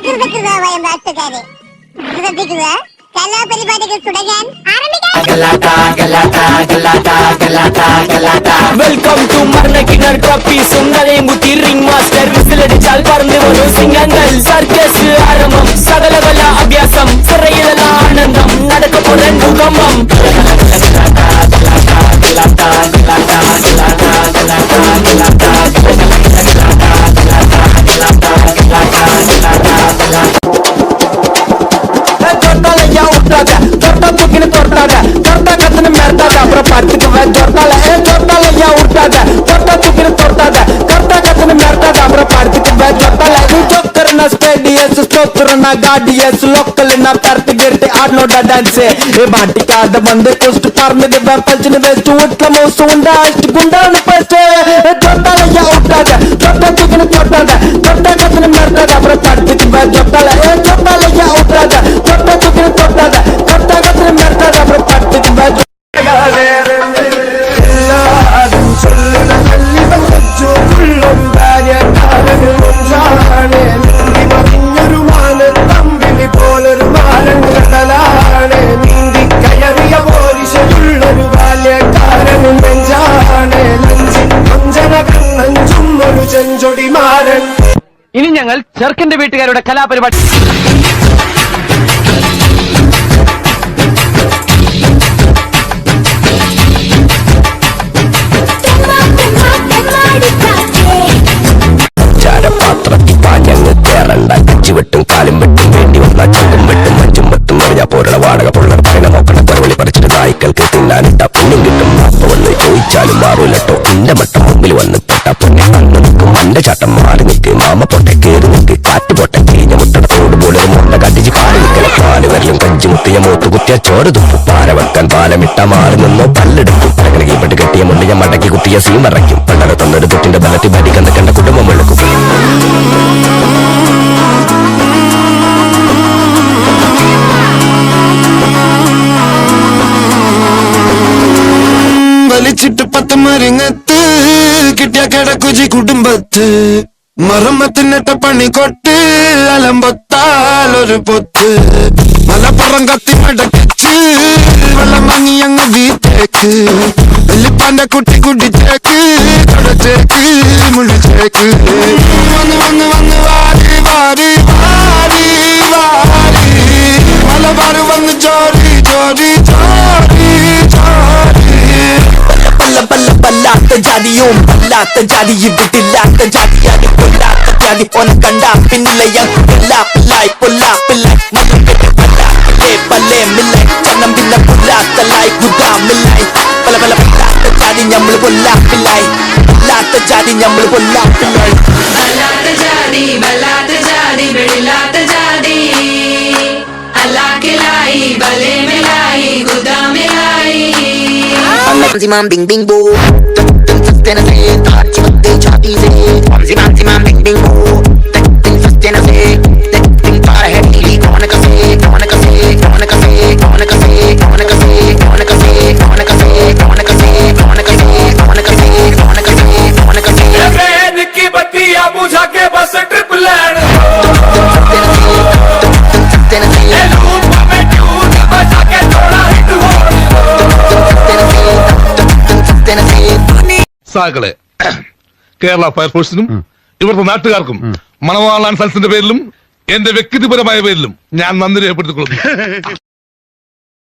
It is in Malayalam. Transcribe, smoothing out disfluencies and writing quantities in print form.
അകൃതകൃതമായ നാട്ടുകാരെ ശ്രദ്ധിക്കുക. കലാപരിപാടികൾ തുടങ്ങാൻ വെൽക്കം ടു മരണക്കിണർ ട്രോഫി സുന്ദരയും കുട്ടി റിംഗ് മാസ്റ്റർ വിസിലടിച്ചാൽ പറന്നു വരും സിംഗങ്ങൾ സർക്കസ് ആരംഭം സകലകല അഭ്യാസം സിറയിലുള്ള ആനന്ദം നടക്കപ്പെടും ഭൂകമ്പം ಬಂದೆ ಕುಸ್ಟ್ ಪಾರ್ಮಿದೆ ಪಂಚನ ವೇಸ್ಟ್ ಉಟ್ಲ ಮೋಸು ಉಂಡ ಅಷ್ಟು ಗುಂಡಾನು ಪಸ್ಟ್ ದೊಡ್ಡಲಯ್ಯ ಹುಟ್ಟಾದ ದೊಡ್ಡ ತುಗಿನ ತೊಟ್ಟಾದ ದೊಡ್ಡ ಕಥನ ಮೆರ್ತಾದ ಅವರ ಪಾಡ್ತಿದ್ದ ದೊಡ್ಡಲಯ್ಯ ಹುಟ್ಟಾದ ದೊಡ್ಡ ತುಗಿನ ತೊಟ್ಟಾದ ದೊಡ್ಡ ಕಥನ ಮೆರ್ತಾದ ಅವರ ಪಾಡ್ತಿದ್ದ ഇനി ഞങ്ങൾ ചെറുക്കന്റെ വീട്ടുകാരുടെ കലാപരിപാടി ചാരപാത്രത്തിൽ പാഞ്ഞങ്ങ് കേറണ്ട കച്ചിവെട്ടും കാലും വെട്ടും വേണ്ടി വന്ന ചങ്കും വെട്ടും മഞ്ചും വെട്ടും അറിയാ പോലുള്ള വാടക പൊള്ളർ പറയണ നോക്കണ തെരുവിളി പറിച്ചിട്ട് നായ്ക്കൾക്ക് തിന്നാനിട്ട പുണ്യം കിട്ടും അപ്പ വന്ന് ചോദിച്ചാലും മാറൂലട്ടോ എന്റെ മട്ടം മുമ്പിൽ വന്ന് പെട്ട പൊന്നെ കണ്ണു നിൽക്കും എന്റെ ചാട്ടം മാറി നിൽക്ക് മാമ പൊട്ടെ കേറി നിൽക്ക് കാറ്റ് പൊട്ടെ കീഞ്ഞ മുട്ടട തോട് പോലെ മുണ്ട കടിച്ച് കാല് നിൽക്കല പാല് വരലും കഞ്ചി മുത്തിയ മൂത്ത് കുത്തിയ ചോറ് തുപ്പും പാര വെക്കാൻ പാലമിട്ട മാറി നിന്നോ പല്ലെടുക്കും അങ്ങനെ കീപ്പെട്ട് കെട്ടിയ മുണ്ടിയ മടക്കി കുത്തിയ സീ മറയ്ക്കും പണ്ടര തന്നൊരു തൊട്ടിന്റെ ബലത്തിൽ ഭരിക്കുന്ന കണ്ട കുടുംബം വെളുക്കും വലിച്ചിട്ട് പത്ത് മരിങ്ങത്ത് കിട്ടിയ കിടക്കുജി കുടുംബത്ത് മറമ്മത്തിനിട്ട പണി കൊട്ട് അലമ്പൊത്താലൊരു പൊത്ത് മലപ്പുറം കത്തി മടക്കിച്ച് വെള്ളം വാങ്ങി അങ്ങ് വീട്ടേക്ക് വെള്ളിപ്പാന്റെ കുട്ടി കുടിച്ചേക്ക് തുടച്ചേക്ക് മുടിച്ചേക്ക് വന്ന് വന്ന് വന്ന് വാരി വാരി വാരി വാരി മലബാർ വന്ന് ചോരി ചോരി ചോരി ചോരി പല്ലാത്ത ജാതിയും പല്ലാത്ത ജാതി ഇവിടില്ലാത്ത ജാതിയാണ് കൊല്ലാത്ത ജാതി ഓന കണ്ട പിന്നിലയ പിള്ളായി പൊല്ലാപ്പിള്ളായി മല്ലപ്പെട്ട് പല്ലാപ്പില്ലേ പല്ലേ മില്ലായി ചന്നം പിന്നെ പുല്ലാത്തലായി ഗുദാമില്ലായി പല പല പല്ലാത്ത ജാതി ഞമ്മള് പൊല്ലാപ്പില്ലായി പല്ലാത്ത ജാതി ഞമ്മള് പൊല്ലാപ്പില്ലായി അല്ലാത്ത ജാതി വല്ലാത്ത ജാതി വെളില്ലാത്ത ജാതി അല്ലാക്കിലായി ബലേ മിലായി ഗുദാമിലായി Mam bing bing boo, ten se, tachi matte chati se. Mam bing bing boo, ten se, ten par hai neeli kaun ka se, kaun ka se, kaun ka se, kaun ka se, kaun ka se, kaun ka se, kaun ka se, kaun ka se, kaun ka se, kaun ka se, kaun ka se, kaun ka se. बहन की बत्तियां बुझा के बस ट्रिप लैंड സാകളെ കേരള ഫയർഫോഴ്സിനും ഇവിടുത്തെ നാട്ടുകാർക്കും മണവാളാൻ സൽസിന്റെ പേരിലും എന്റെ വ്യക്തിപരമായ പേരിലും ഞാൻ നന്ദി രേഖപ്പെടുത്തിക്കൊള്ളുന്നു.